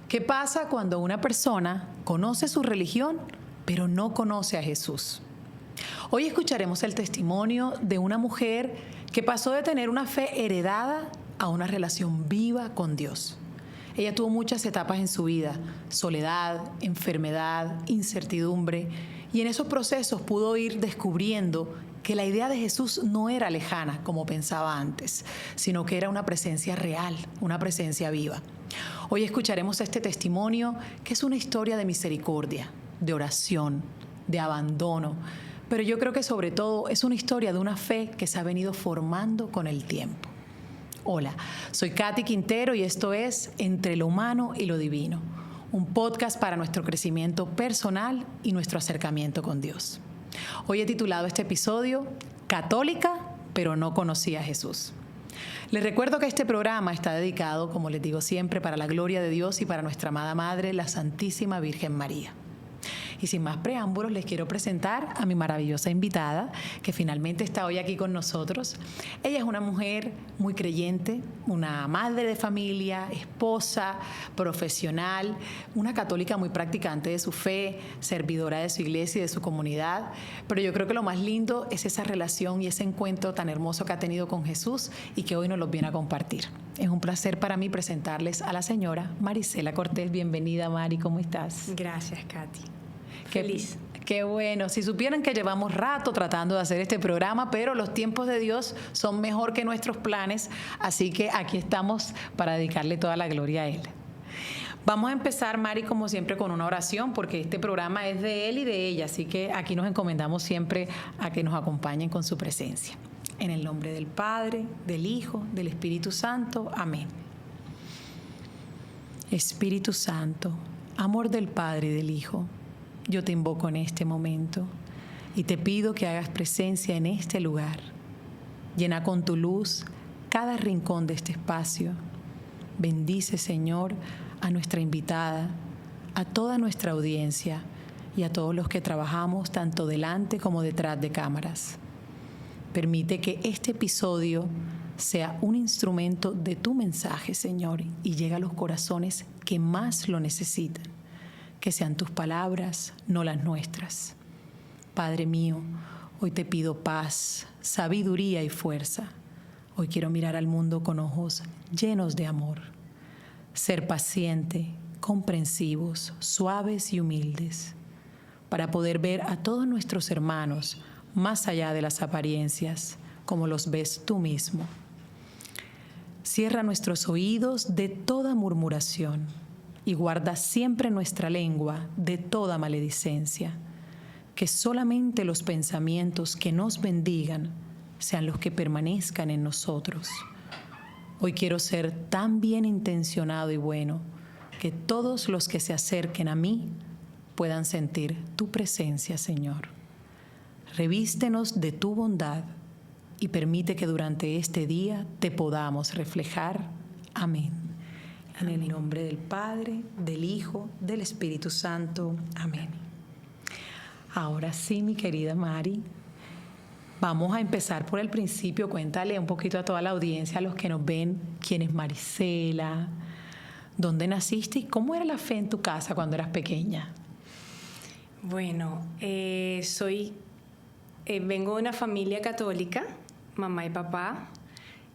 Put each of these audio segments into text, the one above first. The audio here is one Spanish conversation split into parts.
¿Qué pasa cuando una persona conoce su religión, pero no conoce a Jesús? Hoy escucharemos el testimonio de una mujer que pasó de tener una fe heredada a una relación viva con Dios. Ella tuvo muchas etapas en su vida: soledad, enfermedad, incertidumbre, y en esos procesos pudo ir descubriendo que la idea de Jesús no era lejana como pensaba antes, sino que era una presencia real, una presencia viva. Hoy escucharemos este testimonio, que es una historia de misericordia, de oración, de abandono, pero yo creo que sobre todo es una historia de una fe que se ha venido formando con el tiempo. Hola, soy Katy Quintero y esto es Entre lo Humano y lo Divino, un podcast para nuestro crecimiento personal y nuestro acercamiento con Dios. Hoy he titulado este episodio Católica, pero no conocía a Jesús. Les recuerdo que este programa está dedicado, como les digo siempre, para la gloria de Dios y para nuestra amada Madre, la Santísima Virgen María. Y sin más preámbulos, les quiero presentar a mi maravillosa invitada, que finalmente está hoy aquí con nosotros. Ella es una mujer muy creyente, una madre de familia, esposa, profesional, una católica muy practicante de su fe, servidora de su iglesia y de su comunidad. Pero yo creo que lo más lindo es esa relación y ese encuentro tan hermoso que ha tenido con Jesús y que hoy nos los viene a compartir. Es un placer para mí presentarles a la señora Marisela Cortés. Bienvenida, Mari, ¿cómo estás? Gracias, Katy. Feliz. Qué bueno. Si supieran que llevamos rato tratando de hacer este programa, pero los tiempos de Dios son mejor que nuestros planes, así que aquí estamos para dedicarle toda la gloria a Él. Vamos a empezar, Mari, como siempre, con una oración, porque este programa es de Él y de ella, así que aquí nos encomendamos siempre a que nos acompañen con su presencia. En el nombre del Padre, del Hijo, del Espíritu Santo. Amén. Espíritu Santo, amor del Padre y del Hijo, yo te invoco en este momento y te pido que hagas presencia en este lugar. Llena con tu luz cada rincón de este espacio. Bendice, Señor, a nuestra invitada, a toda nuestra audiencia y a todos los que trabajamos tanto delante como detrás de cámaras. Permite que este episodio sea un instrumento de tu mensaje, Señor, y llegue a los corazones que más lo necesitan. Que sean tus palabras, no las nuestras. Padre mío, hoy te pido paz, sabiduría y fuerza. Hoy quiero mirar al mundo con ojos llenos de amor. Ser paciente, comprensivos, suaves y humildes, para poder ver a todos nuestros hermanos más allá de las apariencias, como los ves tú mismo. Cierra nuestros oídos de toda murmuración y guarda siempre nuestra lengua de toda maledicencia. Que solamente los pensamientos que nos bendigan sean los que permanezcan en nosotros. Hoy quiero ser tan bien intencionado y bueno que todos los que se acerquen a mí puedan sentir tu presencia, Señor. Revístenos de tu bondad y permite que durante este día te podamos reflejar. Amén. En el nombre del Padre, del Hijo, del Espíritu Santo. Amén. Ahora sí, mi querida Mari, vamos a empezar por el principio. Cuéntale un poquito a toda la audiencia, a los que nos ven, quién es Marisela, dónde naciste y cómo era la fe en tu casa cuando eras pequeña. Bueno, vengo de una familia católica, mamá y papá,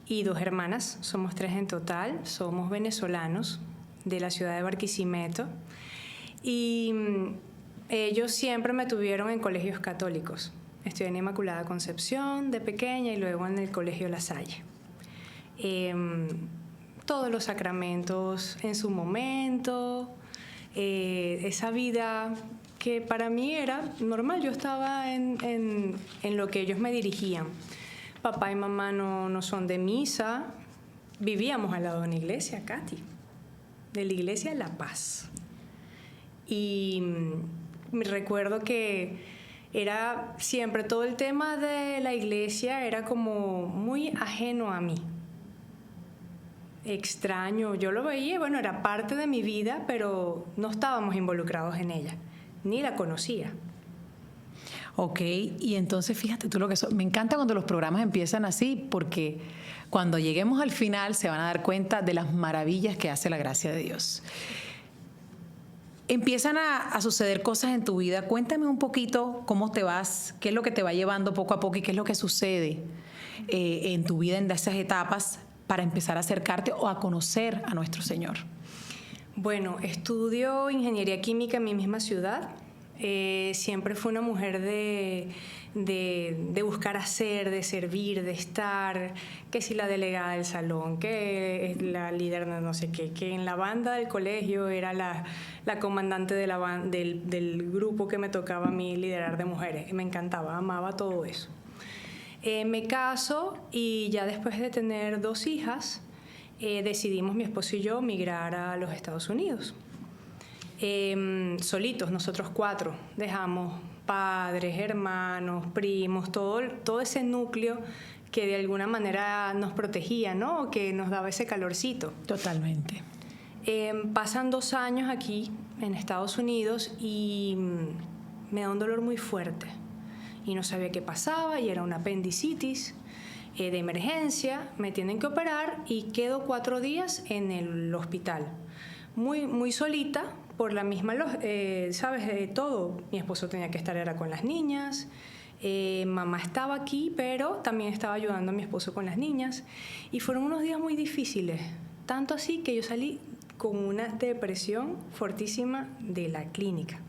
y 2 hermanas, somos 3 en total, somos venezolanos de la ciudad de Barquisimeto y ellos siempre me tuvieron en colegios católicos. Estudié en Inmaculada Concepción de pequeña y luego en el Colegio La Salle. Todos los sacramentos en su momento, esa vida que para mí era normal, yo estaba en lo que ellos me dirigían. Papá y mamá no son de misa. Vivíamos al lado de una iglesia, Katy, de la iglesia La Paz. Y me recuerdo que era siempre todo el tema de la iglesia era como muy ajeno a mí. Extraño, yo lo veía, bueno, era parte de mi vida, pero no estábamos involucrados en ella, ni la conocía. Ok, y entonces fíjate tú lo que me encanta cuando los programas empiezan así, porque cuando lleguemos al final se van a dar cuenta de las maravillas que hace la gracia de Dios. empiezan a suceder cosas en tu vida. Cuéntame un poquito cómo te vas, qué es lo que te va llevando poco a poco y qué es lo que sucede en tu vida en esas etapas para empezar a acercarte o a conocer a nuestro Señor. Bueno, estudio ingeniería química en mi misma ciudad. Siempre fui una mujer de buscar hacer, de servir, de estar, que si la delegada del salón, que la líder de no sé qué, que en la banda del colegio era la comandante de del grupo que me tocaba a mí liderar de mujeres. Me encantaba, amaba todo eso. Me caso y ya después de tener 2 hijas, decidimos mi esposo y yo migrar a los Estados Unidos. Solitos, nosotros 4, dejamos padres, hermanos, primos, todo ese núcleo que de alguna manera nos protegía, ¿no? Que nos daba ese calorcito. Totalmente. Pasan 2 años aquí en Estados Unidos y me da un dolor muy fuerte y no sabía qué pasaba y era una apendicitis de emergencia, me tienen que operar y quedo 4 días en el hospital, muy solita. Por la misma, ¿sabes? De todo. Mi esposo tenía que estar era con las niñas. Mamá estaba aquí, pero también estaba ayudando a mi esposo con las niñas. Y fueron unos días muy difíciles. Tanto así que yo salí con una depresión fortísima de la clínica.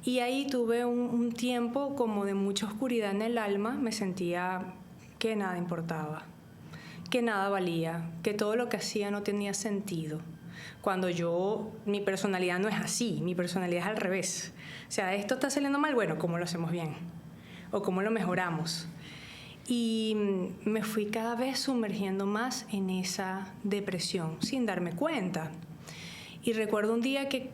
Y ahí tuve un tiempo como de mucha oscuridad en el alma. Me sentía que nada importaba, que nada valía, que todo lo que hacía no tenía sentido. Cuando mi personalidad no es así, mi personalidad es al revés. O sea, esto está saliendo mal, bueno, ¿cómo lo hacemos bien? ¿O cómo lo mejoramos? Y me fui cada vez sumergiendo más en esa depresión, sin darme cuenta. Y recuerdo un día que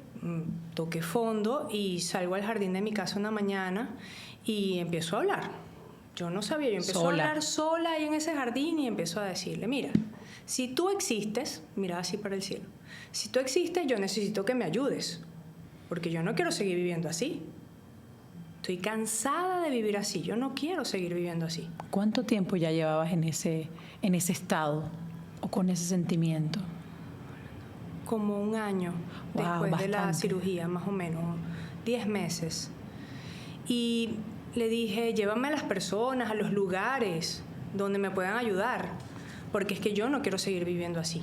toqué fondo y salgo al jardín de mi casa una mañana y empiezo a hablar. Yo no sabía, yo empiezo a hablar sola ahí en ese jardín y empiezo a decirle, mira, si tú existes, mira así para el cielo, si tú existes, yo necesito que me ayudes, porque yo no quiero seguir viviendo así. Estoy cansada de vivir así, yo no quiero seguir viviendo así. ¿Cuánto tiempo ya llevabas en ese estado o con ese sentimiento? Como 1 año después de la cirugía, más o menos, 10 meses. Y le dije, llévame a las personas, a los lugares donde me puedan ayudar, porque es que yo no quiero seguir viviendo así.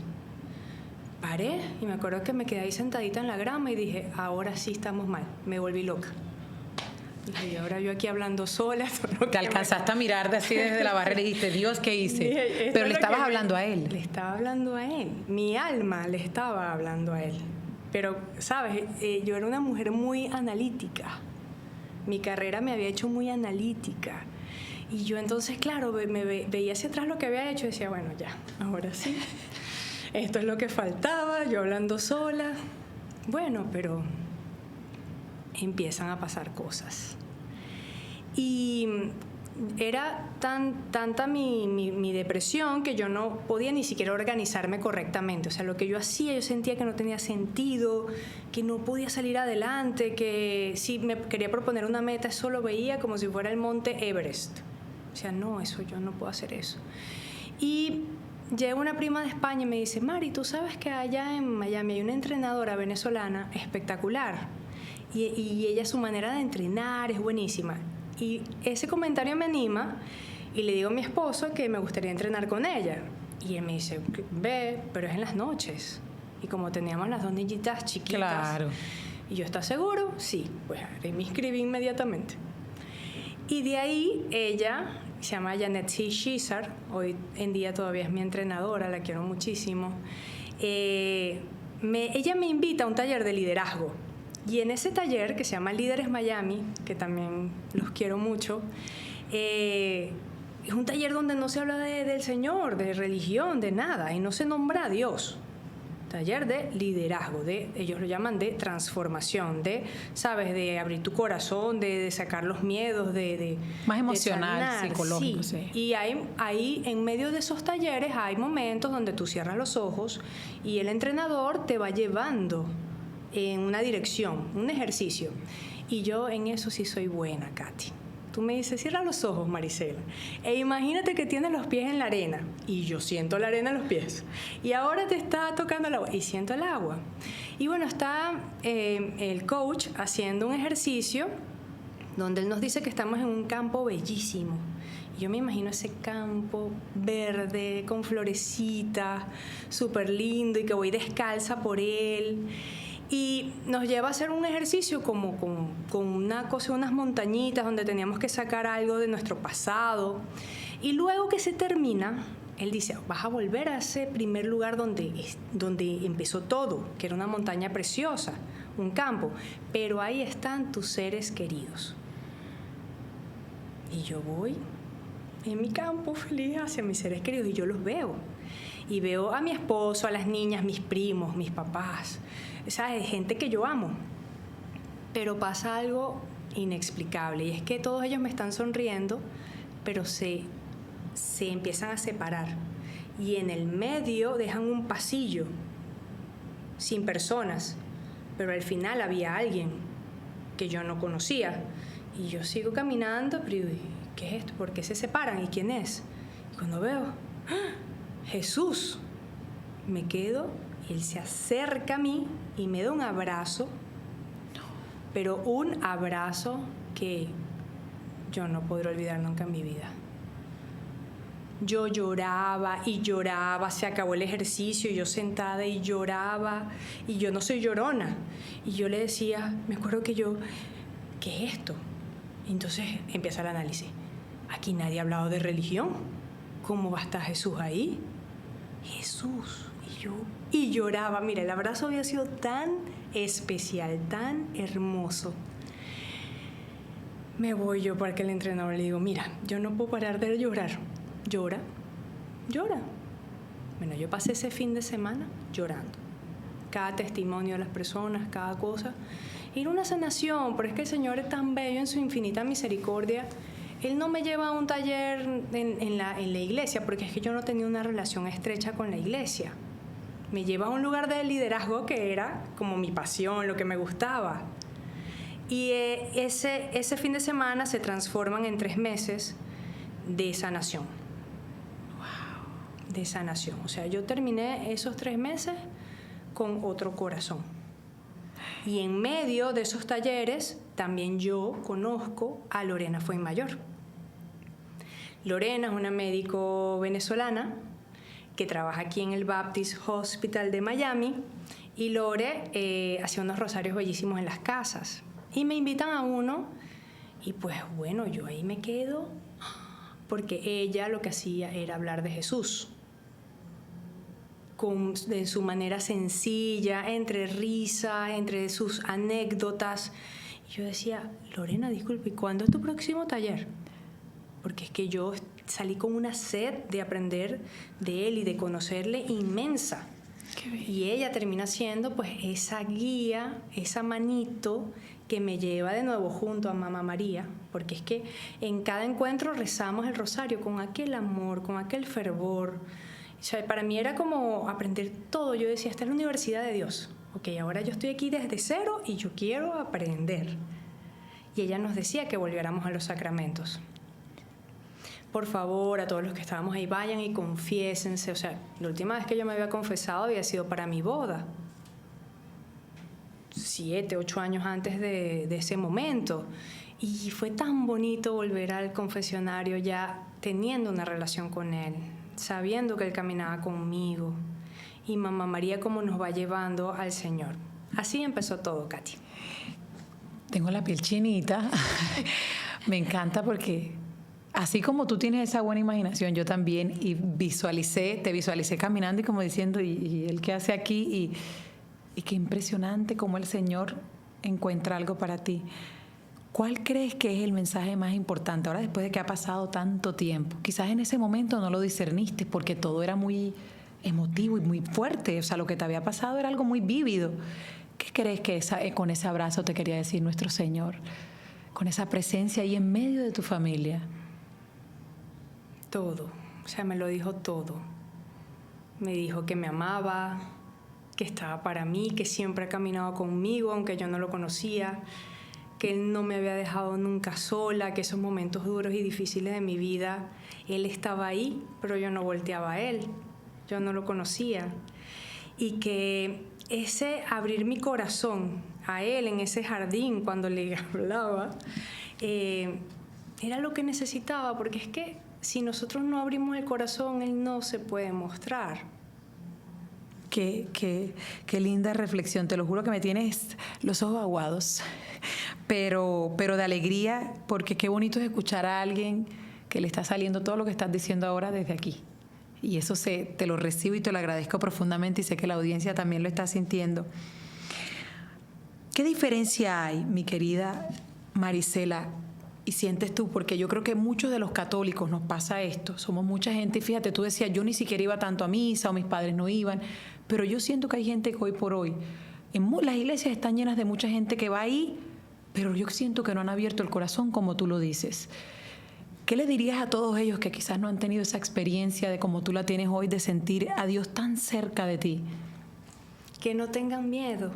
Paré y me acuerdo que me quedé ahí sentadita en la grama y dije, ahora sí estamos mal, me volví loca. Dije, y ahora yo aquí hablando sola. Te alcanzaste a mirar así desde la barrera y dijiste, Dios, ¿qué hice? Dije, pero le estabas hablando a él. Le estaba hablando a él, mi alma le estaba hablando a él. Pero, ¿sabes? Yo era una mujer muy analítica. Mi carrera me había hecho muy analítica. Y yo entonces, claro, me veía hacia atrás lo que había hecho y decía, bueno, ya, ahora sí. Esto es lo que faltaba, yo hablando sola. Bueno, pero empiezan a pasar cosas. Y era tanta mi depresión que yo no podía ni siquiera organizarme correctamente. O sea, lo que yo hacía, yo sentía que no tenía sentido, que no podía salir adelante, que si me quería proponer una meta, eso lo veía como si fuera el monte Everest. O sea, no, eso yo no puedo hacer eso. Y llega una prima de España y me dice, Mari, ¿tú sabes que allá en Miami hay una entrenadora venezolana espectacular? Y ella, su manera de entrenar es buenísima. Y ese comentario me anima y le digo a mi esposo que me gustaría entrenar con ella. Y él me dice, ve, pero es en las noches. Y como teníamos las 2 niñitas chiquitas. Claro. Y yo, ¿estás seguro? Sí, pues me inscribí inmediatamente. Y de ahí ella, se llama Janet C. Shizar, hoy en día todavía es mi entrenadora, la quiero muchísimo. Ella me invita a un taller de liderazgo. Y en ese taller, que se llama Líderes Miami, que también los quiero mucho, es un taller donde no se habla del Señor, de religión, de nada, y no se nombra a Dios. Taller de liderazgo, ellos lo llaman de transformación, ¿sabes? De abrir tu corazón, de sacar los miedos, más emocional, de psicológico, sí. Y ahí, en medio de esos talleres, hay momentos donde tú cierras los ojos y el entrenador te va llevando en una dirección, un ejercicio. Y yo en eso sí soy buena, Katy. tú me dices, cierra los ojos, Maricela, e imagínate que tienes los pies en la arena, y yo siento la arena en los pies, y ahora te está tocando el agua, y siento el agua. Y bueno, está el coach haciendo un ejercicio donde él nos dice que estamos en un campo bellísimo. Yo me imagino ese campo verde, con florecitas, súper lindo, y que voy descalza por él. Y nos lleva a hacer un ejercicio como con una cosa, unas montañitas donde teníamos que sacar algo de nuestro pasado. Y luego que se termina, él dice, vas a volver a ese primer lugar donde empezó todo, que era una montaña preciosa, un campo. Pero ahí están tus seres queridos. Y yo voy en mi campo feliz hacia mis seres queridos y yo los veo. Y veo a mi esposo, a las niñas, mis primos, mis papás, ¿sabes? Gente que yo amo. Pero pasa algo inexplicable y es que todos ellos me están sonriendo, pero se empiezan a separar. Y en el medio dejan un pasillo sin personas, pero al final había alguien que yo no conocía. Y yo sigo caminando, pero ¿qué es esto? ¿Por qué se separan? ¿Y quién es? Y cuando veo, ¡ah! Jesús, me quedo y él se acerca a mí y me da un abrazo, pero un abrazo que yo no podré olvidar nunca en mi vida. Yo lloraba y lloraba, se acabó el ejercicio, yo sentada y lloraba, y yo no soy llorona. Y yo le decía, me acuerdo que yo, ¿qué es esto? Entonces empieza el análisis. Aquí nadie ha hablado de religión. ¿Cómo va a estar Jesús ahí? Jesús. Y lloraba. Mira, el abrazo había sido tan especial, tan hermoso. Me voy yo para que el entrenador le digo, mira, yo no puedo parar de llorar. Llora. Bueno, yo pasé ese fin de semana llorando. Cada testimonio de las personas, cada cosa. Ir a una sanación, pero es que el Señor es tan bello en su infinita misericordia. Él no me lleva a un taller en la iglesia, porque es que yo no tenía una relación estrecha con la iglesia. Me lleva a un lugar de liderazgo que era como mi pasión, lo que me gustaba. Y ese fin de semana se transforman en 3 meses de sanación. Wow. De sanación. O sea, yo terminé esos 3 meses con otro corazón. Y en medio de esos talleres también yo conozco a Lorena Fuenmayor. Lorena es una médico venezolana que trabaja aquí en el Baptist Hospital de Miami, y Lore hacía unos rosarios bellísimos en las casas. Y me invitan a uno y pues bueno, yo ahí me quedo porque ella lo que hacía era hablar de Jesús. De su manera sencilla, entre risas, entre sus anécdotas. Y yo decía, Lorena, disculpe, ¿y cuándo es tu próximo taller? Porque es que yo salí con una sed de aprender de él y de conocerle inmensa. Qué bien. Y ella termina siendo pues esa guía, esa manito que me lleva de nuevo junto a Mamá María, porque es que en cada encuentro rezamos el rosario con aquel amor, con aquel fervor. O sea, para mí era como aprender todo. Yo decía, esta es la universidad de Dios. Ok, ahora yo estoy aquí desde cero y yo quiero aprender. Y ella nos decía que volviéramos a los sacramentos. Por favor, a todos los que estábamos ahí, vayan y confiésense. O sea, la última vez que yo me había confesado había sido para mi boda. 7, 8 años antes de ese momento. Y fue tan bonito volver al confesionario ya teniendo una relación con él, sabiendo que él caminaba conmigo, y Mamá María cómo nos va llevando al Señor. Así empezó todo, Katy. Tengo la piel chinita. Me encanta porque así como tú tienes esa buena imaginación, yo también, y te visualicé caminando y como diciendo, ¿y él qué hace aquí? Y qué impresionante cómo el Señor encuentra algo para ti. ¿Cuál crees que es el mensaje más importante ahora después de que ha pasado tanto tiempo? Quizás en ese momento no lo discerniste porque todo era muy emotivo y muy fuerte. O sea, lo que te había pasado era algo muy vívido. ¿Qué crees que con ese abrazo te quería decir nuestro Señor? Con esa presencia ahí en medio de tu familia. Todo. O sea, me lo dijo todo. Me dijo que me amaba, que estaba para mí, que siempre ha caminado conmigo, aunque yo no lo conocía, que Él no me había dejado nunca sola, que esos momentos duros y difíciles de mi vida, Él estaba ahí, pero yo no volteaba a Él, yo no lo conocía. Y que ese abrir mi corazón a Él en ese jardín cuando le hablaba, era lo que necesitaba, porque es que si nosotros no abrimos el corazón, Él no se puede mostrar. Qué linda reflexión, te lo juro que me tienes los ojos aguados, pero de alegría, porque qué bonito es escuchar a alguien que le está saliendo todo lo que estás diciendo ahora desde aquí. Y eso te lo recibo y te lo agradezco profundamente y sé que la audiencia también lo está sintiendo. ¿Qué diferencia hay, mi querida Marisela, y sientes tú? Porque yo creo que muchos de los católicos nos pasa esto. Somos mucha gente y fíjate, tú decías, yo ni siquiera iba tanto a misa o mis padres no iban, pero yo siento que hay gente que hoy por hoy, las iglesias están llenas de mucha gente que va ahí, pero yo siento que no han abierto el corazón como tú lo dices. ¿Qué le dirías a todos ellos que quizás no han tenido esa experiencia de como tú la tienes hoy, de sentir a Dios tan cerca de ti? Que no tengan miedo.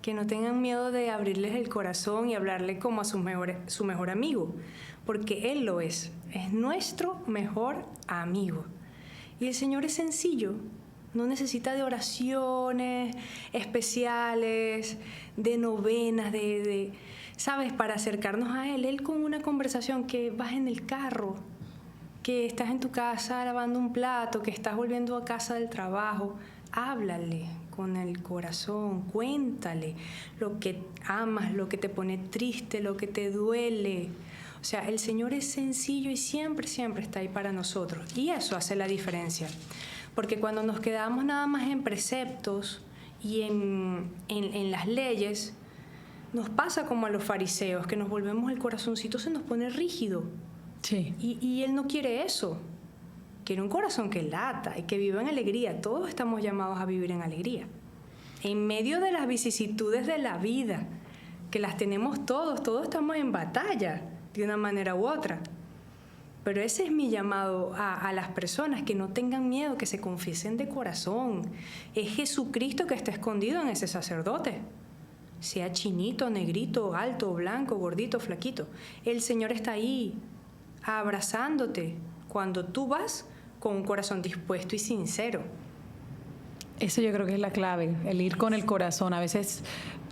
Que no tengan miedo de abrirles el corazón y hablarle como a su mejor amigo, porque Él lo es nuestro mejor amigo. Y el Señor es sencillo, no necesita de oraciones especiales, de novenas, ¿sabes? Para acercarnos a Él. Él con una conversación, que vas en el carro, que estás en tu casa lavando un plato, que estás volviendo a casa del trabajo, háblale con el corazón, cuéntale lo que amas, lo que te pone triste, lo que te duele. O sea, el Señor es sencillo y siempre, siempre está ahí para nosotros. Y eso hace la diferencia. Porque cuando nos quedamos nada más en preceptos y en las leyes, nos pasa como a los fariseos, que nos volvemos, el corazoncito se nos pone rígido. Sí. Y Él no quiere eso. Quiere un corazón que lata y que viva en alegría. Todos estamos llamados a vivir en alegría. En medio de las vicisitudes de la vida, que las tenemos todos estamos en batalla de una manera u otra. Pero ese es mi llamado a las personas, que no tengan miedo, que se confiesen de corazón. Es Jesucristo que está escondido en ese sacerdote. Sea chinito, negrito, alto, blanco, gordito, flaquito. El Señor está ahí, abrazándote, cuando tú vas con un corazón dispuesto y sincero. Eso yo creo que es la clave, el ir con el corazón. A veces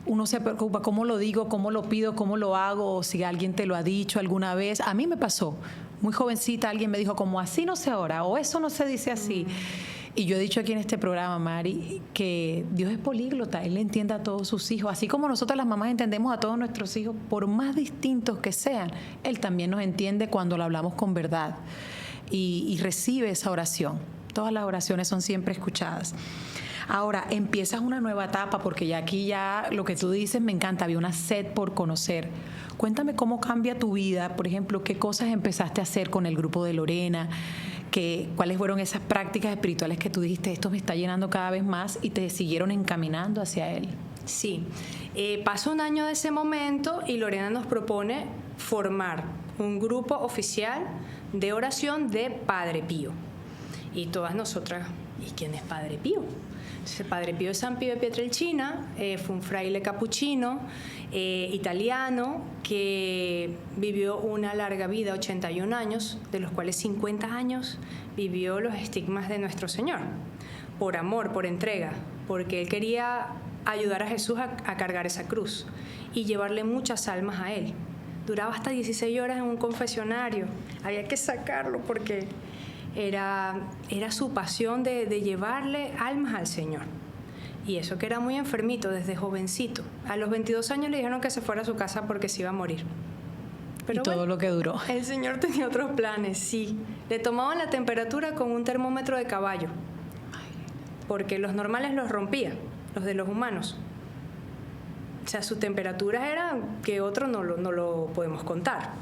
uno se preocupa, ¿cómo lo digo? ¿Cómo lo pido? ¿Cómo lo hago? O si alguien te lo ha dicho alguna vez. A mí me pasó, muy jovencita, alguien me dijo como así no se ora, o eso no se dice así. Y yo he dicho aquí en este programa, Mari, que Dios es políglota, Él entiende a todos sus hijos. Así como nosotras las mamás entendemos a todos nuestros hijos, por más distintos que sean, Él también nos entiende cuando lo hablamos con verdad. Y recibe esa oración. Todas las oraciones son siempre escuchadas. Ahora, empiezas una nueva etapa, porque ya aquí ya lo que tú dices me encanta, había una sed por conocer. Cuéntame cómo cambia tu vida, por ejemplo, qué cosas empezaste a hacer con el grupo de Lorena, cuáles fueron esas prácticas espirituales que tú dijiste, esto me está llenando cada vez más, y te siguieron encaminando hacia Él. Sí, pasa un año de ese momento y Lorena nos propone formar un grupo oficial de oración de Padre Pío. Y todas nosotras, ¿y quién es Padre Pío? Entonces, Padre Pío de San Pío de Pietrelcina fue un fraile capuchino italiano que vivió una larga vida, 81 años, de los cuales 50 años vivió los estigmas de nuestro Señor, por amor, por entrega, porque él quería ayudar a Jesús a cargar esa cruz y llevarle muchas almas a Él. Duraba hasta 16 horas en un confesionario, había que sacarlo porque era su pasión de llevarle almas al Señor. Y eso que era muy enfermito desde jovencito. A los 22 años le dijeron que se fuera a su casa porque se iba a morir. Pero y todo lo que duró. El Señor tenía otros planes, sí. Le tomaban la temperatura con un termómetro de caballo, porque los normales los rompía, los de los humanos. O sea, su temperatura era que otro no lo podemos contar.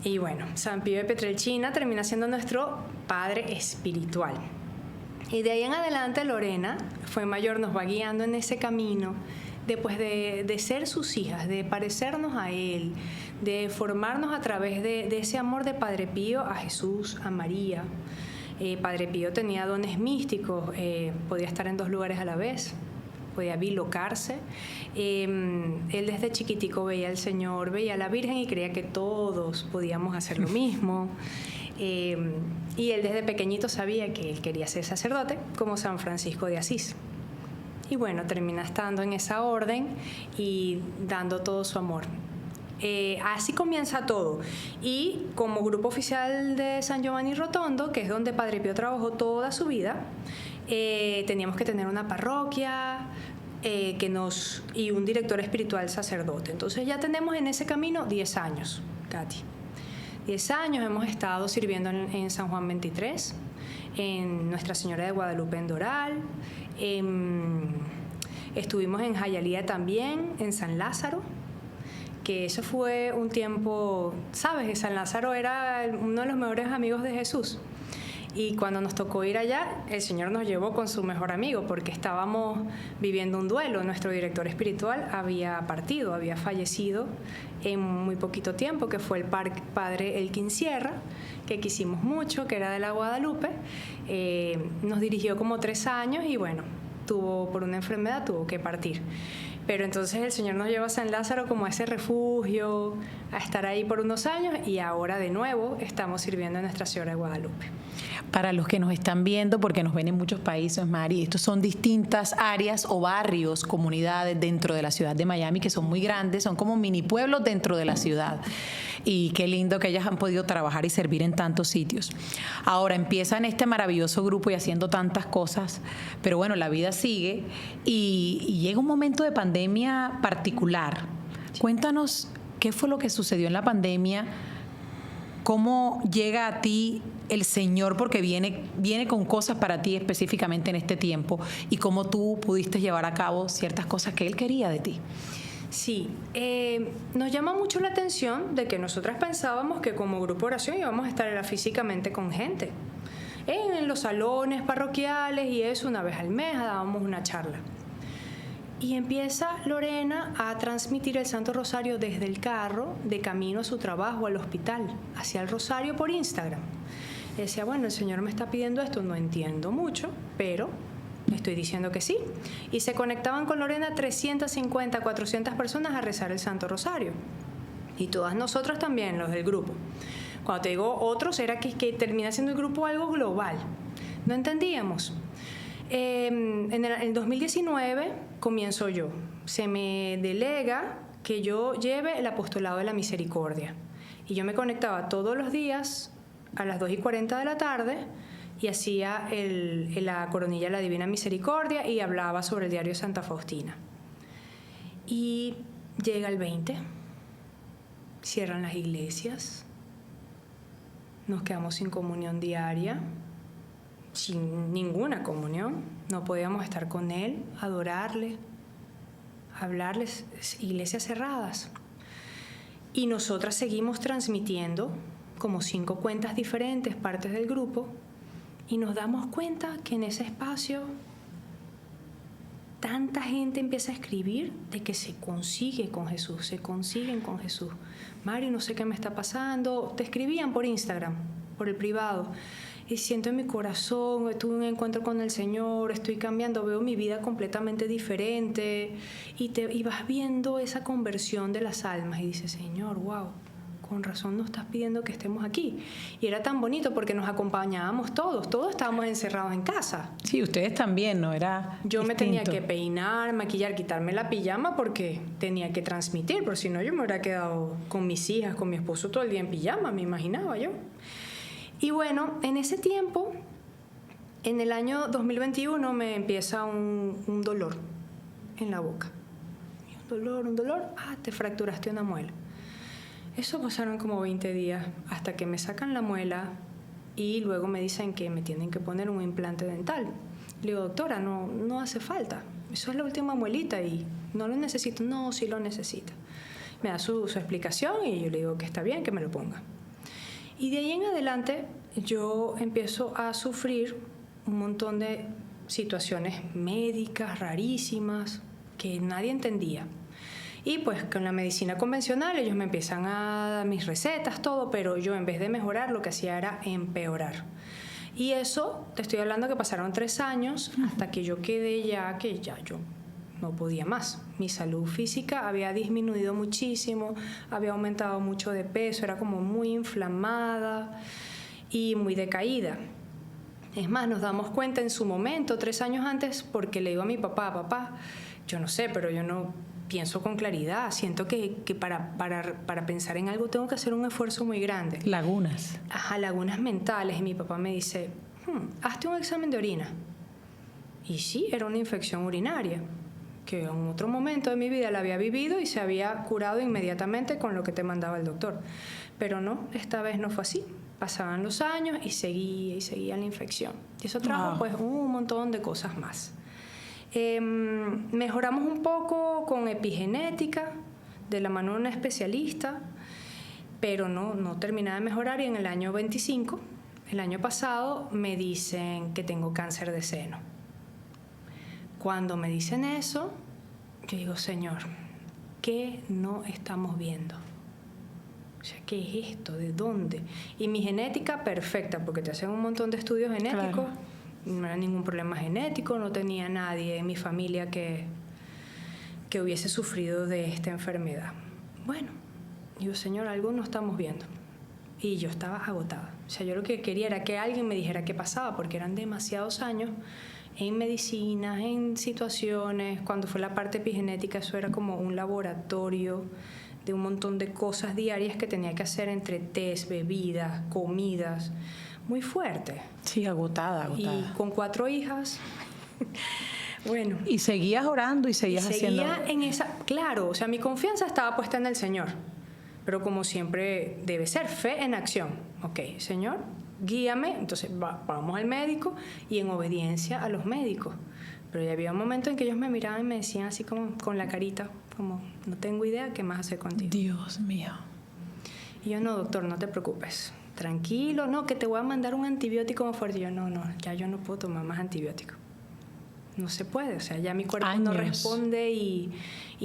Y bueno, San Pío de Pietrelcina termina siendo nuestro padre espiritual. Y de ahí en adelante Lorena fue mayor, nos va guiando en ese camino, después de ser sus hijas, de parecernos a Él, de formarnos a través de ese amor de Padre Pío a Jesús, a María. Padre Pío tenía dones místicos, podía estar en 2 lugares a la vez. podía bilocarse. Él desde chiquitico veía al Señor, veía a la Virgen y creía que todos podíamos hacer lo mismo. Y él desde pequeñito sabía que él quería ser sacerdote, como San Francisco de Asís. Y bueno, termina estando en esa orden y dando todo su amor. Así comienza todo. Y como grupo oficial de San Giovanni Rotondo, que es donde Padre Pío trabajó toda su vida, teníamos que tener una parroquia y un director espiritual sacerdote. Entonces ya tenemos en ese camino 10 años, Katy. 10 años hemos estado sirviendo en San Juan 23, en Nuestra Señora de Guadalupe en Doral, estuvimos en Jayalía también, en San Lázaro, que eso fue un tiempo, ¿sabes? San Lázaro era uno de los mejores amigos de Jesús. Y cuando nos tocó ir allá, el Señor nos llevó con su mejor amigo porque estábamos viviendo un duelo. Nuestro director espiritual había partido, había fallecido en muy poquito tiempo, que fue el padre Elkin Sierra, que quisimos mucho, que era de la Guadalupe. Nos dirigió como 3 años y bueno, por una enfermedad tuvo que partir. Pero entonces el Señor nos lleva a San Lázaro como a ese refugio, a estar ahí por unos años y ahora de nuevo estamos sirviendo a Nuestra Señora de Guadalupe. Para los que nos están viendo, porque nos ven en muchos países, Mari, estos son distintas áreas o barrios, comunidades dentro de la ciudad de Miami que son muy grandes, son como mini pueblos dentro de la ciudad. Y qué lindo que ellas han podido trabajar y servir en tantos sitios. Ahora empiezan este maravilloso grupo y haciendo tantas cosas, pero bueno, la vida sigue y llega un momento de pandemia particular. Cuéntanos qué fue lo que sucedió en la pandemia, cómo llega a ti el Señor, porque viene con cosas para ti específicamente en este tiempo, y cómo tú pudiste llevar a cabo ciertas cosas que Él quería de ti. Sí, nos llama mucho la atención de que nosotras pensábamos que como grupo oración íbamos a estar físicamente con gente. En los salones parroquiales y eso, una vez al mes dábamos una charla. Y empieza Lorena a transmitir el Santo Rosario desde el carro, de camino a su trabajo, al hospital, hacia el Rosario por Instagram. Y decía, bueno, el Señor me está pidiendo esto, no entiendo mucho, pero estoy diciendo que sí. Y se conectaban con Lorena 350, 400 personas a rezar el Santo Rosario. Y todas nosotras también, los del grupo. Cuando te digo otros, era que termina siendo el grupo algo global. No entendíamos. En el 2019 comienzo yo. Se me delega que yo lleve el apostolado de la misericordia. Y yo me conectaba todos los días a las 2:40 de la tarde y hacía la coronilla de la Divina Misericordia y hablaba sobre el diario de Santa Faustina. Y llega el 20, cierran las iglesias, nos quedamos sin comunión diaria, sin ninguna comunión, no podíamos estar con Él, adorarle, hablarles, iglesias cerradas. Y nosotras seguimos transmitiendo como 5 cuentas diferentes, partes del grupo, y nos damos cuenta que en ese espacio tanta gente empieza a escribir de que se consigue con Jesús, se consiguen con Jesús. Mari, no sé qué me está pasando. Te escribían por Instagram, por el privado. Y siento en mi corazón, tuve un encuentro con el Señor, estoy cambiando, veo mi vida completamente diferente. Y vas viendo esa conversión de las almas y dices, Señor, wow, con razón nos estás pidiendo que estemos aquí. Y era tan bonito porque nos acompañábamos todos estábamos encerrados en casa. Sí, ustedes también, ¿no? Era Yo distinto. me tenía que peinar, maquillar, quitarme la pijama porque tenía que transmitir, porque si no yo me hubiera quedado con mis hijas, con mi esposo todo el día en pijama, me imaginaba yo. Y bueno, en ese tiempo, en el año 2021 me empieza un dolor en la boca. Un dolor, te fracturaste una muela. Eso pasaron como 20 días hasta que me sacan la muela y luego me dicen que me tienen que poner un implante dental. Le digo, doctora, no hace falta. Eso es la última muelita y no lo necesito. No, sí lo necesita. Me da su explicación y yo le digo que está bien, que me lo ponga. Y de ahí en adelante yo empiezo a sufrir un montón de situaciones médicas rarísimas que nadie entendía. Y pues con la medicina convencional ellos me empiezan a dar mis recetas, todo, pero yo en vez de mejorar lo que hacía era empeorar. Y eso, te estoy hablando que pasaron 3 años hasta que yo quedé que yo no podía más. Mi salud física había disminuido muchísimo, había aumentado mucho de peso, era como muy inflamada y muy decaída. Es más, nos damos cuenta en su momento, 3 años antes, porque le digo a mi papá, papá, yo no sé, pero yo no pienso con claridad, siento que para pensar en algo tengo que hacer un esfuerzo muy grande. Lagunas. Ajá, lagunas mentales. Y mi papá me dice, hazte un examen de orina. Y sí, era una infección urinaria, que en otro momento de mi vida la había vivido y se había curado inmediatamente con lo que te mandaba el doctor. Pero no, esta vez no fue así. Pasaban los años y seguía la infección. Y eso trajo pues un montón de cosas más. Mejoramos un poco con epigenética, de la mano de un especialista, pero no terminaba de mejorar, y en el año 25, el año pasado, me dicen que tengo cáncer de seno. Cuando me dicen eso, yo digo, Señor, ¿qué no estamos viendo? O sea, ¿qué es esto? ¿De dónde? Y mi genética perfecta, porque te hacen un montón de estudios genéticos. Claro. No era ningún problema genético, no tenía nadie en mi familia que hubiese sufrido de esta enfermedad. Bueno, digo, Señor, algo no estamos viendo. Y yo estaba agotada. O sea, yo lo que quería era que alguien me dijera qué pasaba, porque eran demasiados años en medicinas, en situaciones. Cuando fue la parte epigenética, eso era como un laboratorio de un montón de cosas diarias que tenía que hacer, entre test, bebidas, comidas. Muy fuerte. Sí, agotada. Y con 4 hijas, bueno. Y seguías orando y seguía haciendo... en esa, claro, o sea, mi confianza estaba puesta en el Señor, pero como siempre debe ser, fe en acción. Ok, Señor, guíame, entonces vamos al médico, y en obediencia a los médicos. Pero ya había un momento en que ellos me miraban y me decían así como con la carita, como, no tengo idea qué más hacer contigo. Dios mío. Y yo, no, doctor, no te preocupes. Tranquilo, no, que te voy a mandar un antibiótico más fuerte. Y yo, no, ya yo no puedo tomar más antibióticos. No se puede, o sea, ya mi cuerpo no responde y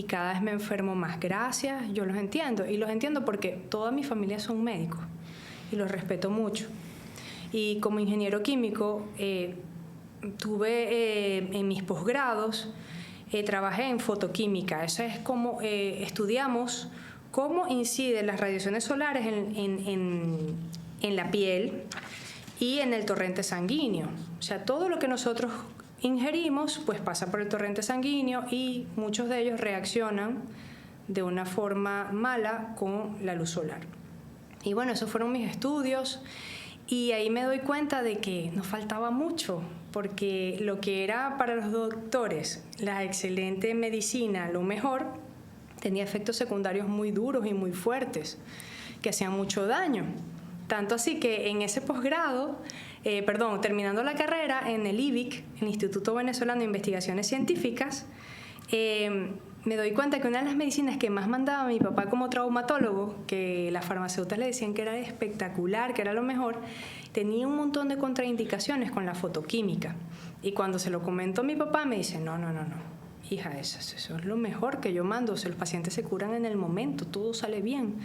cada vez me enfermo más. Gracias, yo los entiendo. Y los entiendo porque toda mi familia son médicos y los respeto mucho. Y como ingeniero químico, tuve en mis posgrados, trabajé en fotoquímica. Eso es como estudiamos cómo inciden las radiaciones solares en la piel y en el torrente sanguíneo. O sea, todo lo que nosotros ingerimos pues pasa por el torrente sanguíneo, y muchos de ellos reaccionan de una forma mala con la luz solar. Y bueno, esos fueron mis estudios, y ahí me doy cuenta de que nos faltaba mucho, porque lo que era para los doctores la excelente medicina, lo mejor, tenía efectos secundarios muy duros y muy fuertes que hacían mucho daño. Tanto así que en ese posgrado, terminando la carrera en el IVIC, el Instituto Venezolano de Investigaciones Científicas, me doy cuenta que una de las medicinas que más mandaba mi papá como traumatólogo, que las farmacéuticas le decían que era espectacular, que era lo mejor, tenía un montón de contraindicaciones con la fotoquímica. Y cuando se lo comentó a mi papá, me dice, no, hija, eso es lo mejor que yo mando. O sea, los pacientes se curan en el momento, todo sale bien.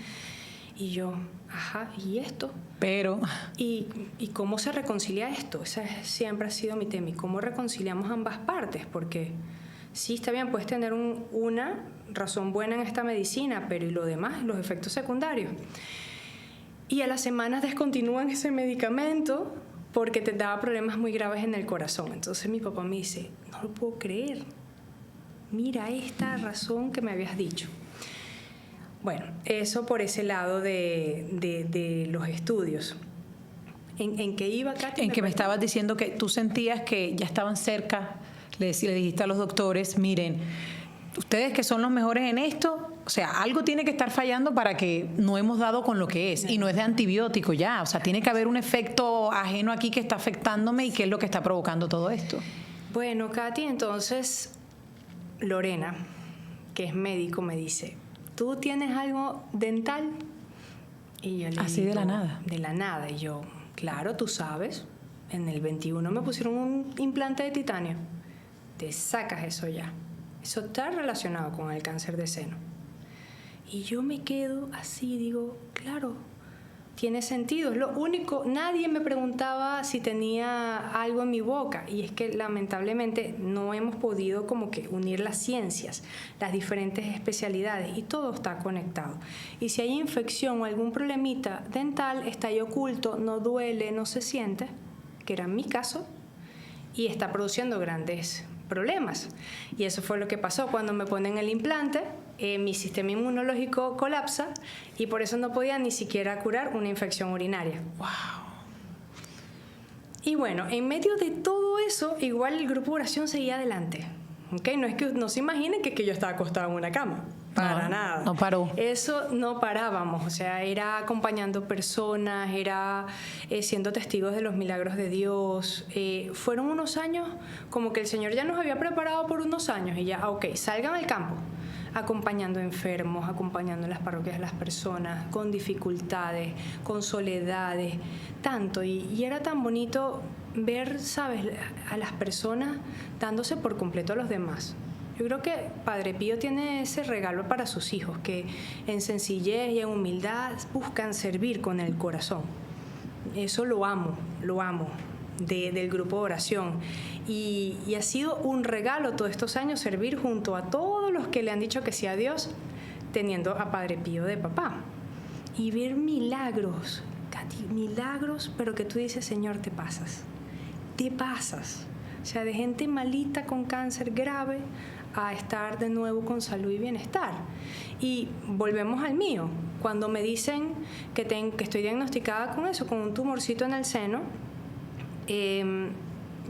Y yo, ajá, ¿y esto? Pero... ¿Y cómo se reconcilia esto? Ese siempre ha sido mi tema. ¿Y cómo reconciliamos ambas partes? Porque sí, está bien, puedes tener una razón buena en esta medicina, pero ¿y lo demás? Los efectos secundarios. Y a las semanas descontinúan ese medicamento porque te daba problemas muy graves en el corazón. Entonces mi papá me dice, no lo puedo creer. Mira esta razón que me habías dicho. Bueno, eso por ese lado de los estudios. ¿En qué iba, Katy? En que me estabas diciendo que tú sentías que ya estaban cerca, le dijiste a los doctores, miren, ustedes que son los mejores en esto, o sea, algo tiene que estar fallando para que no hemos dado con lo que es, y no es de antibiótico ya, o sea, tiene que haber un efecto ajeno aquí que está afectándome, y qué es lo que está provocando todo esto. Bueno, Katy, entonces Lorena, que es médico, me dice, ¿tú tienes algo dental? Y yo le así digo, de la nada. De la nada. Y yo, claro, tú sabes, en el 21 me pusieron un implante de titanio. Te sacas eso ya. Eso está relacionado con el cáncer de seno. Y yo me quedo así, digo, claro, tiene sentido, es lo único. Nadie me preguntaba si tenía algo en mi boca, y es que lamentablemente no hemos podido como que unir las ciencias, las diferentes especialidades, y todo está conectado. Y si hay infección o algún problemita dental, está ahí oculto, no duele, no se siente, que era mi caso, y está produciendo grandes problemas. Y eso fue lo que pasó cuando me ponen el implante. Mi sistema inmunológico colapsa y por eso no podía ni siquiera curar una infección urinaria. ¡Wow! Y bueno, en medio de todo eso, igual el grupo de oración seguía adelante. ¿Okay? No es que no se imaginen que yo estaba acostada en una cama. Para nada. No paró. Eso no parábamos. O sea, era acompañando personas, era siendo testigos de los milagros de Dios. Fueron unos años como que el Señor ya nos había preparado por unos años y ya, ok, salgan al campo. Acompañando enfermos, acompañando en las parroquias a las personas, con dificultades, con soledades, tanto. Y era tan bonito ver, ¿sabes?, a las personas dándose por completo a los demás. Yo creo que Padre Pío tiene ese regalo para sus hijos, que en sencillez y en humildad buscan servir con el corazón. Eso lo amo del grupo de oración. Y ha sido un regalo todos estos años servir junto a todos los que le han dicho que sí a Dios, teniendo a Padre Pío de papá. Y ver milagros, Katy, milagros, pero que tú dices, Señor, te pasas. O sea, de gente malita con cáncer grave a estar de nuevo con salud y bienestar. Y volvemos al mío. Cuando me dicen que estoy diagnosticada con eso, con un tumorcito en el seno,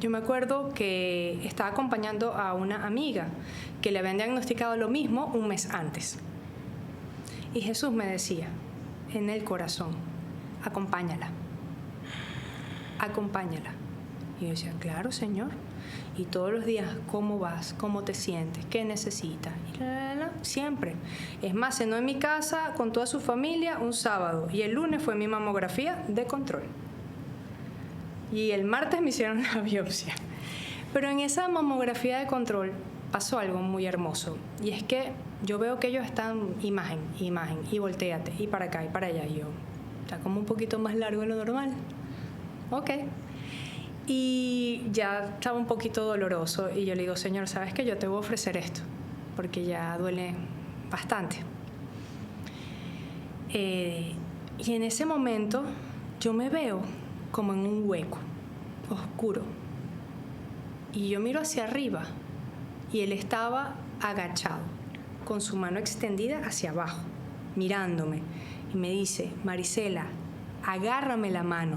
yo me acuerdo que estaba acompañando a una amiga que le habían diagnosticado lo mismo un mes antes. Y Jesús me decía, en el corazón, acompáñala. Y yo decía, claro, Señor. Y todos los días, ¿cómo vas? ¿Cómo te sientes? ¿Qué necesitas? Y siempre. Es más, cenó en mi casa con toda su familia un sábado. Y el lunes fue mi mamografía de control. Y el martes me hicieron una biopsia. Pero en esa mamografía de control pasó algo muy hermoso. Y es que yo veo que ellos están imagen, y voltéate, y para acá, y para allá. Y yo, está como un poquito más largo de lo normal. Ok. Y ya estaba un poquito doloroso. Y yo le digo, Señor, ¿sabes qué? Yo te voy a ofrecer esto. Porque ya duele bastante. Y en ese momento yo me veo como en un hueco oscuro, y yo miro hacia arriba y él estaba agachado con su mano extendida hacia abajo mirándome, y me dice, Marisela, agárrame la mano.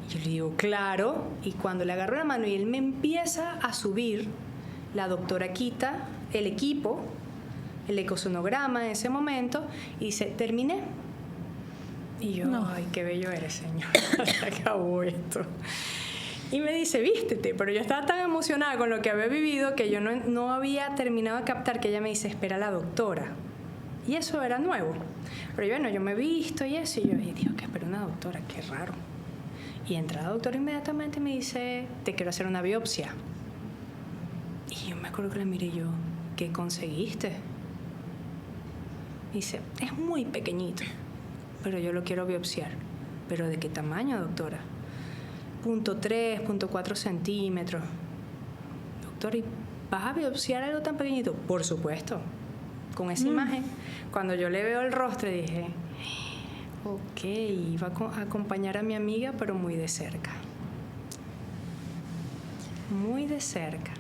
Y yo le digo, claro. Y cuando le agarro la mano y él me empieza a subir, la doctora quita el equipo, el ecosonograma en ese momento, y dice, terminé. Y yo, no. Ay, qué bello eres, Señor. Se acabó esto. Y me dice, vístete. Pero yo estaba tan emocionada con lo que había vivido que yo no había terminado de captar que ella me dice, espera a la doctora. Y eso era nuevo. Pero bueno, yo me visto y eso. Y yo digo, que espera una doctora, qué raro. Y entra la doctora inmediatamente y me dice, te quiero hacer una biopsia. Y yo me acuerdo que le miré yo, ¿qué conseguiste? Dice, es muy pequeñito, pero yo lo quiero biopsiar. ¿Pero de qué tamaño, doctora? 0.3, 0.4 centímetros. Doctor, ¿y vas a biopsiar algo tan pequeñito? Por supuesto. Con esa imagen, cuando yo le veo el rostro, dije, ok, iba a acompañar a mi amiga, pero muy de cerca. Muy de cerca.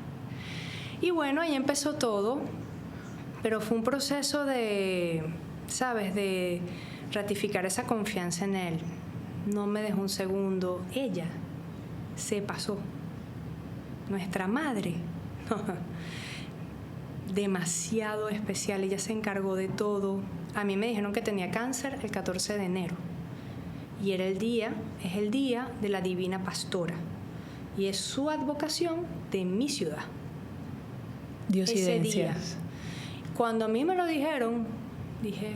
Y bueno, ahí empezó todo, pero fue un proceso de, ¿sabes?, de ratificar esa confianza en él. No me dejó un segundo. Ella se pasó. Nuestra madre, demasiado especial. Ella se encargó de todo. A mí me dijeron que tenía cáncer el 14 de enero. Y es el día de la Divina Pastora. Y es su advocación de mi ciudad. Ese día. Cuando a mí me lo dijeron, dije,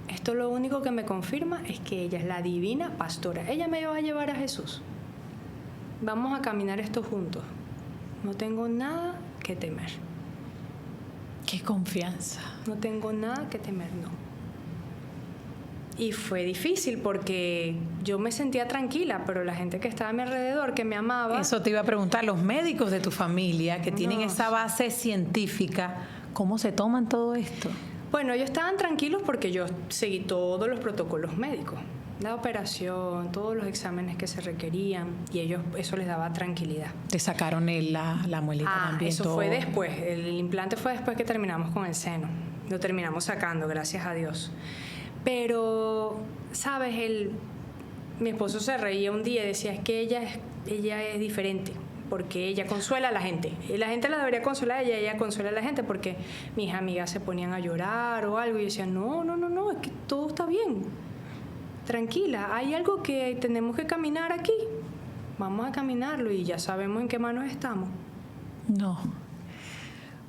esto lo único que me confirma es que ella es la Divina Pastora. Ella me va a llevar a Jesús. Vamos a caminar esto juntos. No tengo nada que temer. ¡Qué confianza! No tengo nada que temer, no. Y fue difícil porque yo me sentía tranquila, pero la gente que estaba a mi alrededor, que me amaba... Eso te iba a preguntar, los médicos de tu familia que tienen esa base científica, ¿cómo se toman todo esto? Bueno, ellos estaban tranquilos porque yo seguí todos los protocolos médicos, la operación, todos los exámenes que se requerían, y ellos eso les daba tranquilidad. Te sacaron la muelita también. Eso todo. fue después, el implante fue después que terminamos con el seno, lo terminamos sacando, gracias a Dios. Pero, ¿sabes? Mi esposo se reía un día y decía, es que ella es diferente, porque ella consuela a la gente. Y la gente la debería consolar a ella consuela a la gente, porque mis amigas se ponían a llorar o algo, y yo decía, no, es que todo está bien. Tranquila, hay algo que tenemos que caminar aquí. Vamos a caminarlo y ya sabemos en qué manos estamos. No.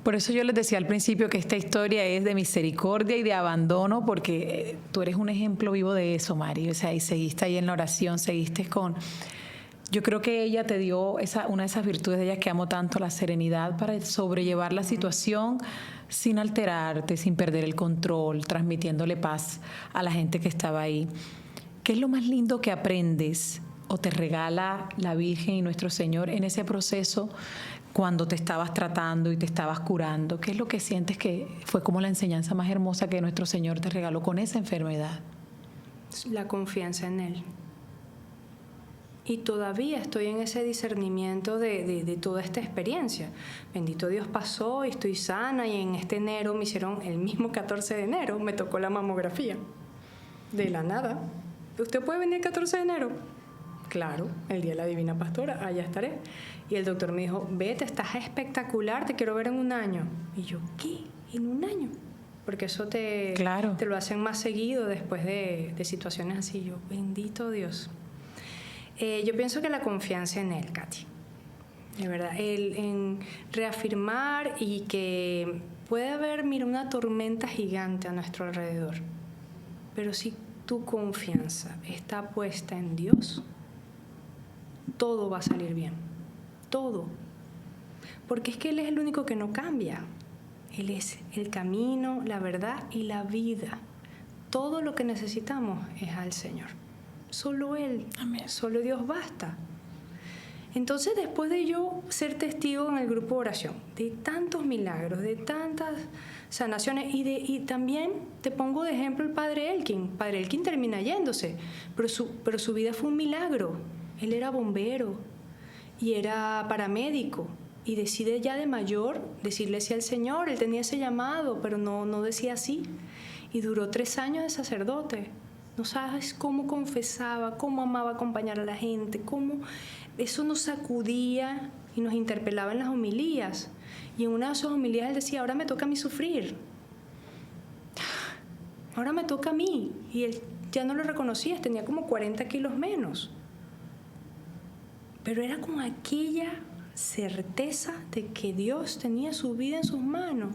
Por eso yo les decía al principio que esta historia es de misericordia y de abandono, porque tú eres un ejemplo vivo de eso, Mari. O sea, y seguiste ahí en la oración, seguiste con... Yo creo que ella te dio una de esas virtudes de ella que amo tanto, la serenidad para sobrellevar la situación sin alterarte, sin perder el control, transmitiéndole paz a la gente que estaba ahí. ¿Qué es lo más lindo que aprendes o te regala la Virgen y nuestro Señor en ese proceso cuando te estabas tratando y te estabas curando? ¿Qué es lo que sientes que fue como la enseñanza más hermosa que nuestro Señor te regaló con esa enfermedad? La confianza en Él. Y todavía estoy en ese discernimiento de toda esta experiencia. Bendito Dios, pasó y estoy sana, y en este enero me hicieron, el mismo 14 de enero, me tocó la mamografía. De la nada. ¿Usted puede venir el 14 de enero? Claro, el día de la Divina Pastora, allá estaré. Y el doctor me dijo, vete, estás espectacular, te quiero ver en un año. Y yo, ¿qué? ¿En un año? Porque eso te lo hacen más seguido después de situaciones así. Yo, bendito Dios. Yo pienso que la confianza en Él, Katy, de verdad, en reafirmar, y que puede haber, mira, una tormenta gigante a nuestro alrededor, pero si tu confianza está puesta en Dios, todo va a salir bien, todo, porque es que Él es el único que no cambia. Él es el camino, la verdad y la vida. Todo lo que necesitamos es al Señor. Solo Él, amén. Solo Dios basta. Entonces, después de yo ser testigo en el grupo de oración de tantos milagros, de tantas sanaciones, y también te pongo de ejemplo el Padre Elkin. Padre Elkin termina yéndose, pero su vida fue un milagro. Él era bombero y era paramédico, y decide ya de mayor decirle sí al Señor. Él tenía ese llamado, pero no decía sí, y duró 3 años de sacerdote. No sabes cómo confesaba, cómo amaba acompañar a la gente, cómo eso nos sacudía y nos interpelaba en las homilías. Y en una de sus homilías él decía, ahora me toca a mí sufrir. Ahora me toca a mí. Y él ya no lo reconocía, tenía como 40 kilos menos. Pero era con aquella certeza de que Dios tenía su vida en sus manos.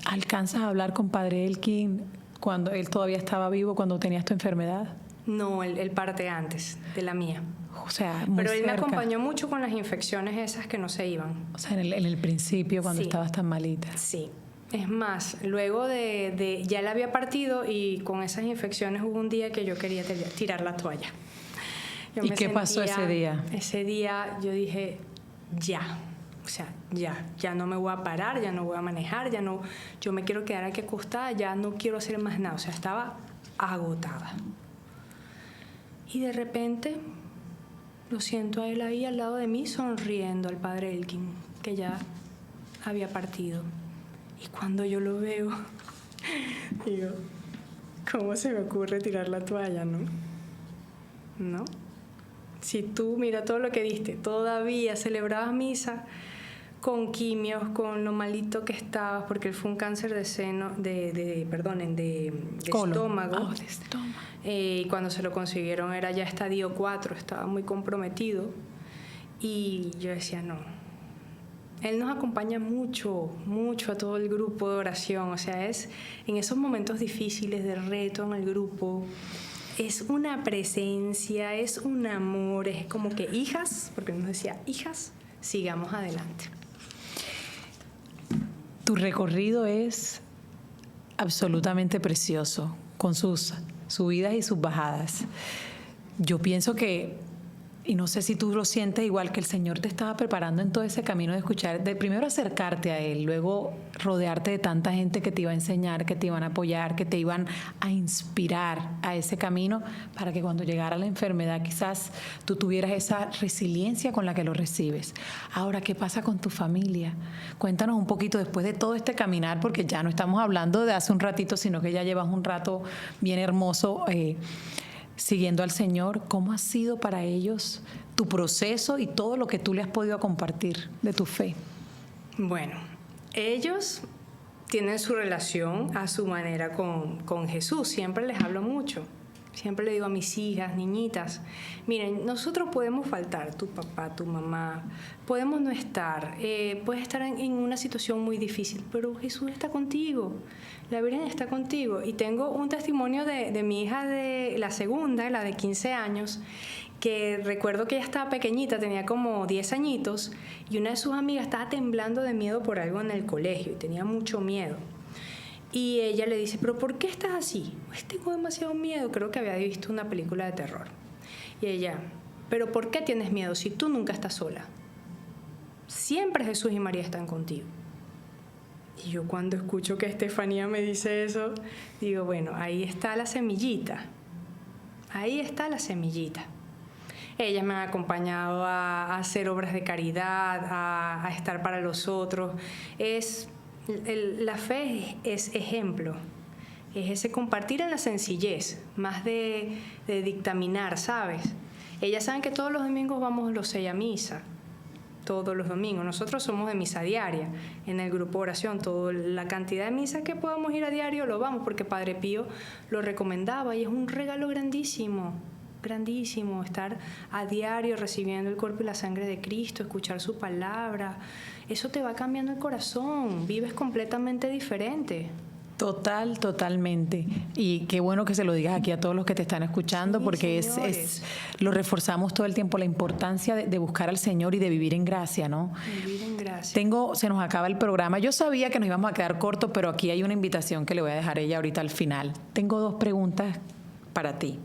¿Alcanzas a hablar con Padre Elkin cuando él todavía estaba vivo, cuando tenías tu enfermedad? No, él parte antes de la mía. O sea, muy Pero él cerca. Me acompañó mucho con las infecciones esas que no se iban. O sea, en el principio, cuando estabas tan malita. Sí. Es más, luego ya él había partido, y con esas infecciones hubo un día que yo quería tirar la toalla. ¿Y qué pasó ese día? Ese día yo dije, ya. O sea, ya no me voy a parar, ya no voy a manejar, yo me quiero quedar aquí acostada, ya no quiero hacer más nada. O sea, estaba agotada. Y de repente lo siento a él ahí al lado de mí, sonriendo, al Padre Elkin, que ya había partido. Y cuando yo lo veo, digo, ¿cómo se me ocurre tirar la toalla, no? ¿No? Si tú, mira todo lo que diste, todavía celebrabas misa con quimios, con lo malito que estabas, porque él fue un cáncer de seno, de estómago. De estómago. Y cuando se lo consiguieron era ya estadio 4, estaba muy comprometido. Y yo decía, no. Él nos acompaña mucho a todo el grupo de oración. O sea, es en esos momentos difíciles de reto en el grupo, es una presencia, es un amor, es como que hijas, porque nos decía, hijas, sigamos adelante. Tu recorrido es absolutamente precioso. con sus subidas y sus bajadas. Yo pienso que, y no sé si tú lo sientes igual, que el Señor te estaba preparando en todo ese camino de escuchar, de primero acercarte a Él, luego rodearte de tanta gente que te iba a enseñar, que te iban a apoyar, que te iban a inspirar a ese camino, para que cuando llegara la enfermedad quizás tú tuvieras esa resiliencia con la que lo recibes. Ahora, ¿qué pasa con tu familia? Cuéntanos un poquito después de todo este caminar, porque ya no estamos hablando de hace un ratito, sino que ya llevas un rato bien hermoso siguiendo al Señor. ¿Cómo ha sido para ellos tu proceso y todo lo que tú le has podido compartir de tu fe? Bueno, ellos tienen su relación a su manera con Jesús. Siempre les hablo mucho. Siempre le digo a mis hijas, niñitas, miren, nosotros podemos faltar, tu papá, tu mamá, podemos no estar, puedes estar en una situación muy difícil, pero Jesús está contigo, la Virgen está contigo. Y tengo un testimonio de mi hija, de la segunda, la de 15 años, que recuerdo que ella estaba pequeñita, tenía como 10 añitos, y una de sus amigas estaba temblando de miedo por algo en el colegio y tenía mucho miedo. Y ella le dice, ¿pero por qué estás así? Pues tengo demasiado miedo. Creo que había visto una película de terror. Y ella, ¿pero por qué tienes miedo si tú nunca estás sola? Siempre Jesús y María están contigo. Y yo cuando escucho que Estefanía me dice eso, digo, bueno, ahí está la semillita. Ahí está la semillita. Ellas me han acompañado a hacer obras de caridad, a estar para los otros. La fe es ejemplo, es ese compartir en la sencillez, más de dictaminar, ¿sabes? Ellas saben que todos los domingos vamos los 6 a misa, todos los domingos. Nosotros somos de misa diaria, en el grupo de oración, toda la cantidad de misas que podamos ir a diario lo vamos, porque Padre Pío lo recomendaba y es un regalo grandísimo. Grandísimo, estar a diario recibiendo el cuerpo y la sangre de Cristo, escuchar su palabra. Eso te va cambiando el corazón, vives completamente diferente. Totalmente. Y qué bueno que se lo digas aquí a todos los que te están escuchando, sí, porque lo reforzamos todo el tiempo, la importancia de buscar al Señor y de vivir en gracia, ¿no? Vivir en gracia. Se nos acaba el programa. Yo sabía que nos íbamos a quedar cortos, pero aquí hay una invitación que le voy a dejar a ella ahorita al final. Tengo 2 preguntas para ti.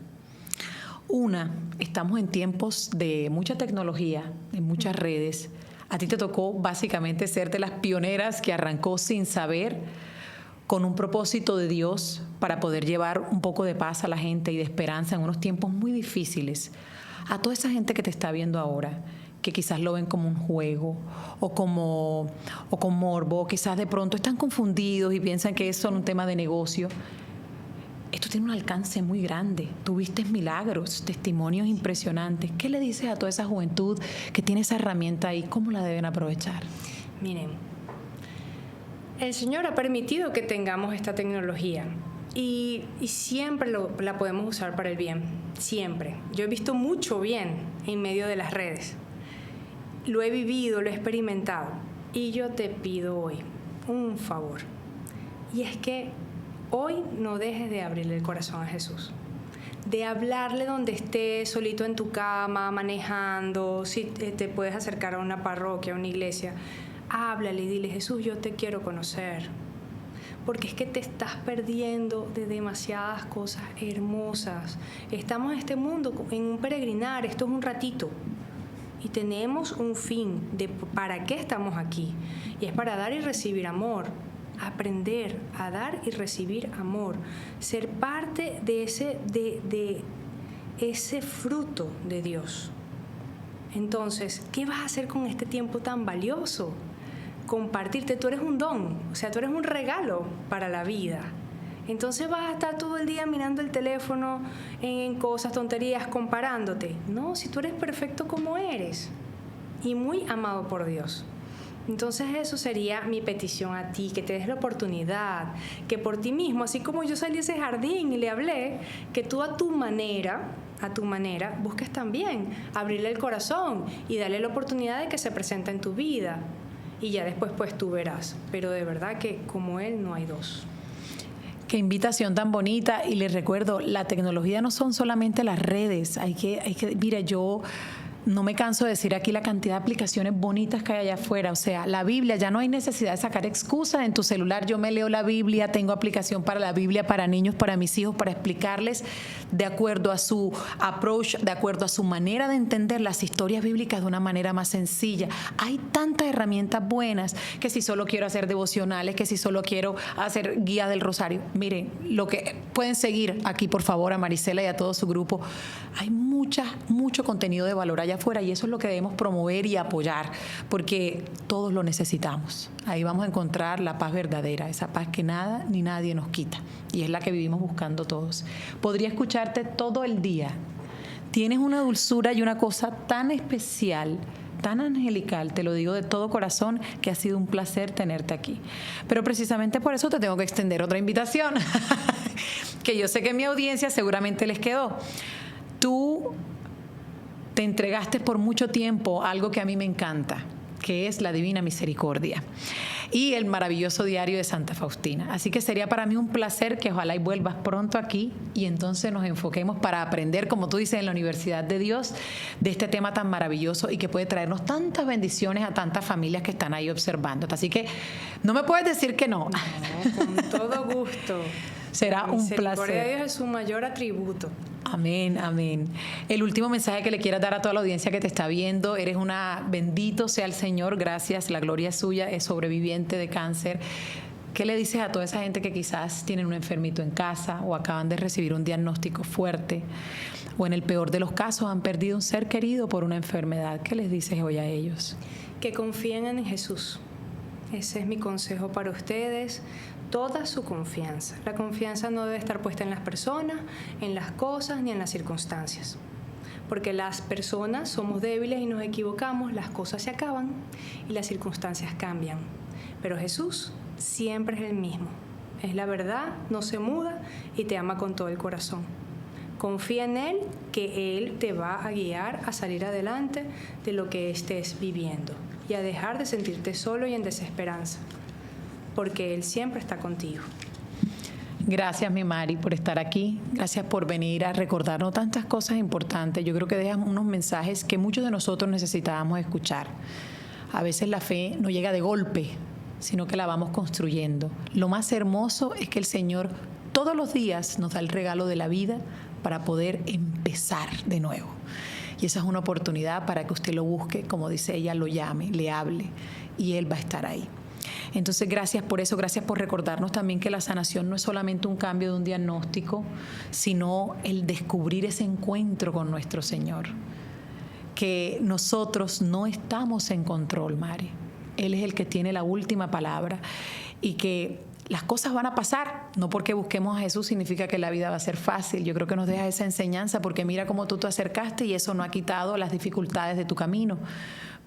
Una, estamos en tiempos de mucha tecnología, de muchas redes. A ti te tocó básicamente ser de las pioneras que arrancó sin saber, con un propósito de Dios para poder llevar un poco de paz a la gente y de esperanza en unos tiempos muy difíciles. A toda esa gente que te está viendo ahora, que quizás lo ven como un juego o con morbo, quizás de pronto están confundidos y piensan que es solo un tema de negocio. Esto tiene un alcance muy grande. Tuviste milagros, testimonios impresionantes. ¿Qué le dices a toda esa juventud que tiene esa herramienta ahí? ¿Cómo la deben aprovechar? Miren, el Señor ha permitido que tengamos esta tecnología y siempre la podemos usar para el bien, siempre. Yo he visto mucho bien en medio de las redes. Lo he vivido, lo he experimentado. Y yo te pido hoy un favor. Y es que hoy no dejes de abrirle el corazón a Jesús, de hablarle donde estés, solito en tu cama, manejando, si te puedes acercar a una parroquia, a una iglesia, háblale y dile, Jesús, yo te quiero conocer, porque es que te estás perdiendo de demasiadas cosas hermosas. Estamos en este mundo, en un peregrinar, esto es un ratito, y tenemos un fin de para qué estamos aquí, y es para dar y recibir amor. Aprender a dar y recibir amor, ser parte de ese fruto de Dios. Entonces, ¿qué vas a hacer con este tiempo tan valioso? Compartirte. Tú eres un don, o sea, tú eres un regalo para la vida. Entonces vas a estar todo el día mirando el teléfono en cosas, tonterías, comparándote. No, si tú eres perfecto como eres y muy amado por Dios. Entonces eso sería mi petición a ti, que te des la oportunidad, que por ti mismo, así como yo salí a ese jardín y le hablé, que tú a tu manera, busques también abrirle el corazón y darle la oportunidad de que se presente en tu vida. Y ya después pues tú verás, pero de verdad que como Él no hay dos. Qué invitación tan bonita. Y les recuerdo, la tecnología no son solamente las redes, mira, yo no me canso de decir aquí la cantidad de aplicaciones bonitas que hay allá afuera. O sea, la Biblia, ya no hay necesidad de sacar excusas en tu celular. Yo me leo la Biblia, tengo aplicación para la Biblia, para niños, para mis hijos, para explicarles de acuerdo a su approach, de acuerdo a su manera de entender las historias bíblicas de una manera más sencilla. Hay tantas herramientas buenas, que si solo quiero hacer devocionales, que si solo quiero hacer guía del rosario. Miren, lo que pueden seguir aquí, por favor, a Marisela y a todo su grupo. Hay mucho contenido de valor allá afuera, y eso es lo que debemos promover y apoyar, porque todos lo necesitamos. Ahí vamos a encontrar la paz verdadera, esa paz que nada ni nadie nos quita, y es la que vivimos buscando todos. Podría escucharte todo el día. Tienes una dulzura y una cosa tan especial, tan angelical, te lo digo de todo corazón, que ha sido un placer tenerte aquí. Pero precisamente por eso te tengo que extender otra invitación, que yo sé que mi audiencia seguramente les quedó. Tú te entregaste por mucho tiempo a algo que a mí me encanta, que es la Divina Misericordia y el maravilloso diario de Santa Faustina. Así que sería para mí un placer que ojalá y vuelvas pronto aquí, y entonces nos enfoquemos para aprender, como tú dices, en la Universidad de Dios, de este tema tan maravilloso y que puede traernos tantas bendiciones a tantas familias que están ahí observándote. Así que no me puedes decir que no. No, con todo gusto. Será un placer. La misericordia de Dios es su mayor atributo. Amén, amén. El último mensaje que le quieras dar a toda la audiencia que te está viendo: eres una, bendito sea el Señor, gracias, la gloria es suya, es sobreviviente de cáncer. ¿Qué le dices a toda esa gente que quizás tienen un enfermito en casa o acaban de recibir un diagnóstico fuerte, o en el peor de los casos han perdido un ser querido por una enfermedad? ¿Qué les dices hoy a ellos? Que confíen en Jesús. Ese es mi consejo para ustedes. Toda su confianza. La confianza no debe estar puesta en las personas, en las cosas, ni en las circunstancias. Porque las personas somos débiles y nos equivocamos, las cosas se acaban y las circunstancias cambian. Pero Jesús siempre es el mismo. Es la verdad, no se muda y te ama con todo el corazón. Confía en Él, que Él te va a guiar a salir adelante de lo que estés viviendo y a dejar de sentirte solo y en desesperanza, porque Él siempre está contigo. Gracias, mi Mari, por estar aquí. Gracias por venir a recordarnos tantas cosas importantes. Yo creo que dejas unos mensajes que muchos de nosotros necesitábamos escuchar. A veces la fe no llega de golpe, sino que la vamos construyendo. Lo más hermoso es que el Señor todos los días nos da el regalo de la vida para poder empezar de nuevo. Y esa es una oportunidad para que usted lo busque, como dice ella, lo llame, le hable, y Él va a estar ahí. Entonces, gracias por eso, gracias por recordarnos también que la sanación no es solamente un cambio de un diagnóstico, sino el descubrir ese encuentro con nuestro Señor. Que nosotros no estamos en control, Mari. Él es el que tiene la última palabra, y que las cosas van a pasar. No porque busquemos a Jesús significa que la vida va a ser fácil. Yo creo que nos deja esa enseñanza, porque mira cómo tú te acercaste y eso no ha quitado las dificultades de tu camino.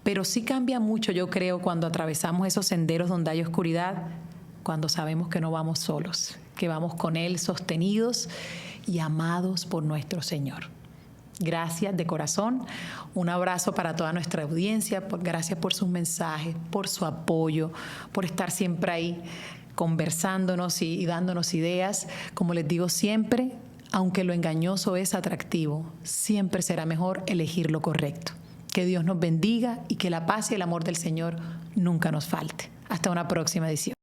Pero sí cambia mucho, yo creo, cuando atravesamos esos senderos donde hay oscuridad, cuando sabemos que no vamos solos, que vamos con Él sostenidos y amados por nuestro Señor. Gracias de corazón. Un abrazo para toda nuestra audiencia. Gracias por sus mensajes, por su apoyo, por estar siempre ahí conversándonos y dándonos ideas. Como les digo siempre, aunque lo engañoso es atractivo, siempre será mejor elegir lo correcto. Que Dios nos bendiga y que la paz y el amor del Señor nunca nos falte. Hasta una próxima edición.